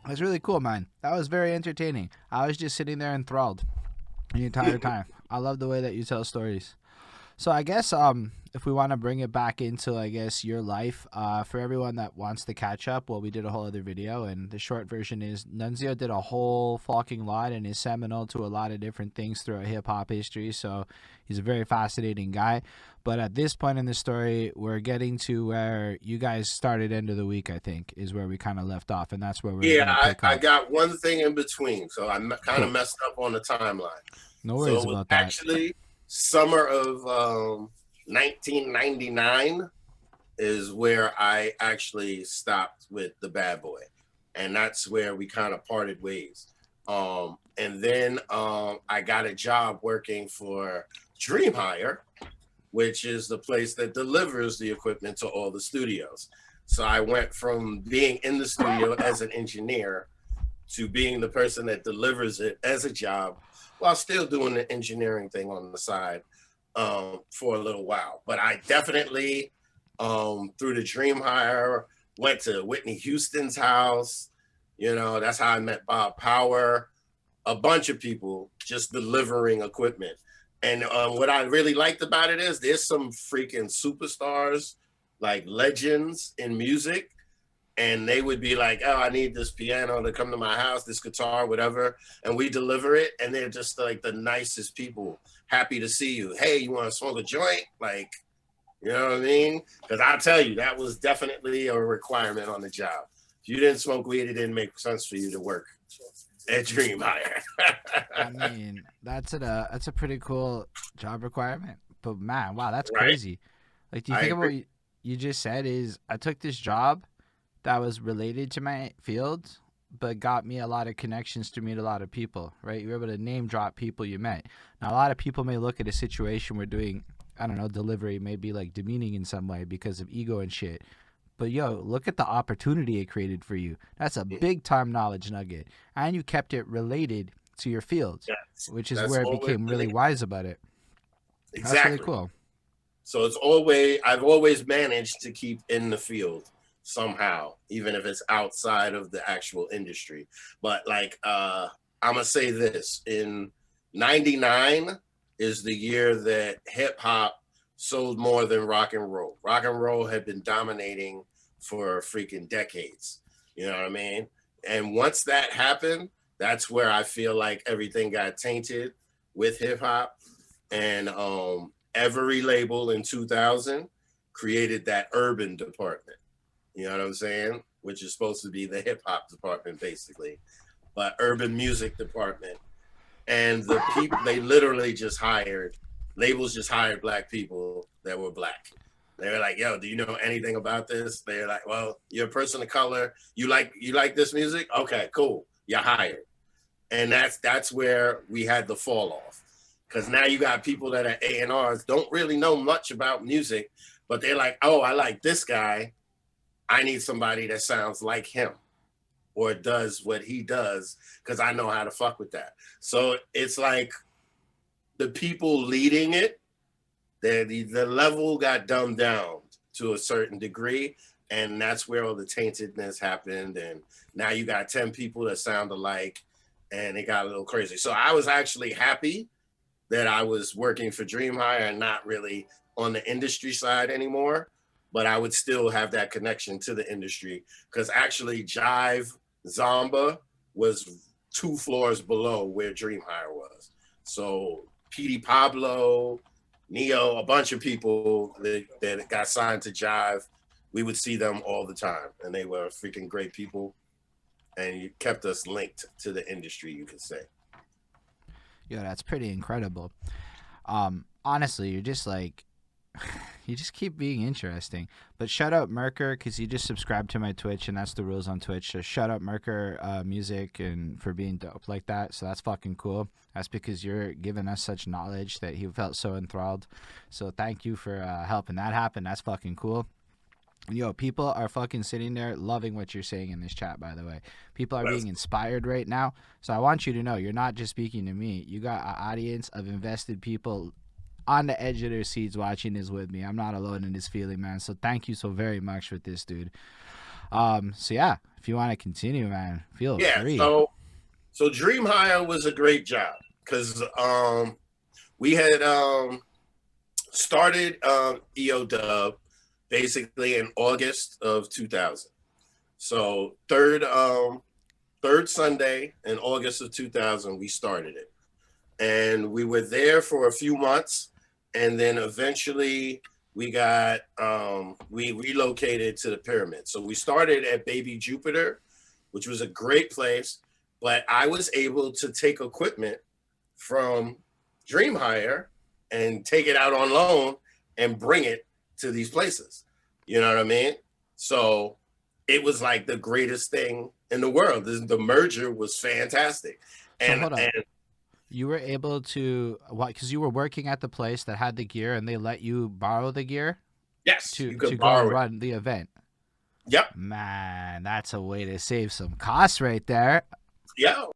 That's really cool, man. That was very entertaining. I was just sitting there enthralled the entire time. I love the way that you tell stories. So I guess if we want to bring it back into I guess your life, for everyone that wants to catch up, well, we did a whole other video, and the short version is Nunzio did a whole fucking lot and is seminal to a lot of different things throughout hip hop history. So he's a very fascinating guy. But at this point in the story, we're getting to where you guys started end of the week. I think is where we kind of left off, and that's where we're Yeah, gonna pick I up. got one thing in between, so I kind of Cool. messed up on the timeline. No So worries it was about that. actually summer of 1999 is where I actually stopped with the bad boy, and that's where we kind of parted ways. And then I got a job working for Dream Hire, which is the place that delivers the equipment to all the studios. So I went from being in the studio as an engineer to being the person that delivers it as a job while still doing the engineering thing on the side for a little while. But I definitely, through the Dream Hire, went to Whitney Houston's house. You know, that's how I met Bob Power, a bunch of people just delivering equipment. And what I really liked about it is there's some freaking superstars, like legends in music, and they would be like, "Oh, I need this piano to come to my house, this guitar, whatever," and we deliver it, and they're just like the nicest people, happy to see you. Hey, you want to smoke a joint? Like, you know what I mean? Because I'll tell you, that was definitely a requirement on the job. If you didn't smoke weed, it didn't make sense for you to work at Dream Hire. I mean, that's a pretty cool job requirement. But man, wow, that's Right? crazy. Like, do you I think about agree. what you just said? Is I took this job that was related to my field, but got me a lot of connections to meet a lot of people. Right? You're able to name drop people you met. Now, a lot of people may look at a situation we're doing. I don't know, delivery may be like demeaning in some way because of ego and shit. But yo, look at the opportunity it created for you. That's a big time knowledge nugget. And you kept it related to your field, which is That's where it always became the really name. wise about it. That's really Exactly. cool. So it's always I've always managed to keep in the field somehow, even if it's outside of the actual industry. But like I'm gonna say this in '99 is the year that hip hop sold more than rock and roll. Rock and roll had been dominating for freaking decades. You know what I mean? And once that happened, that's where I feel like everything got tainted with hip hop. And every label in 2000 created that urban department. You know what I'm saying? Which is supposed to be the hip hop department, basically, but urban music department. And the people, they literally just hired, labels just hired black people that were black. They were like, "Yo, do you know anything about this?" They're like, "Well, you're a person of color. You like this music? Okay, cool. You're hired." And that's where we had the fall off, because now you got people that are A&Rs don't really know much about music, but they're like, "Oh, I like this guy. I need somebody that sounds like him or does what he does because I know how to fuck with that." So it's like the people leading it, the level got dumbed down to a certain degree, and that's where all the taintedness happened. And now you got 10 people that sound alike, and it got a little crazy. So I was actually happy that I was working for Dream Hire and not really on the industry side anymore, but I would still have that connection to the industry because actually Jive Zomba was 2 floors below where Dream Hire was. So PD Pablo, Neo, a bunch of people that got signed to Jive, we would see them all the time, and they were freaking great people, and it kept us linked to the industry, you could say. Yo, that's pretty incredible. Honestly, you're just like, you just keep being interesting. But shout out Merker because you just subscribed to my Twitch, and that's the rules on Twitch. So shout out Merker Music and for being dope like that. So that's fucking cool. That's because you're giving us such knowledge that he felt so enthralled. So thank you for helping that happen. That's fucking cool. Yo, people are fucking sitting there loving what you're saying in this chat, by the way. People are being inspired right now. So I want you to know you're not just speaking to me. You got an audience of invested people on the edge of their seats watching this with me. I'm not alone in this feeling, man. So thank you so very much with this, dude. So yeah, if you want to continue, man, feel Yeah. free. So Dream Hire was a great job because we had started EO Dub basically in August of 2000. So third Sunday in August of 2000, we started it, and we were there for a few months, and then eventually we relocated to the pyramid. So we started at Baby Jupiter, which was a great place, but I was able to take equipment from Dream Hire and take it out on loan and bring it to these places. You know what I mean? So it was like the greatest thing in the world. The merger was fantastic. So And hold up. You were able to what? Because you were working at the place that had the gear, and they let you borrow the gear yes, to you could go and borrow it. run the event. Yep. Man, that's a way to save some costs right there. Yeah.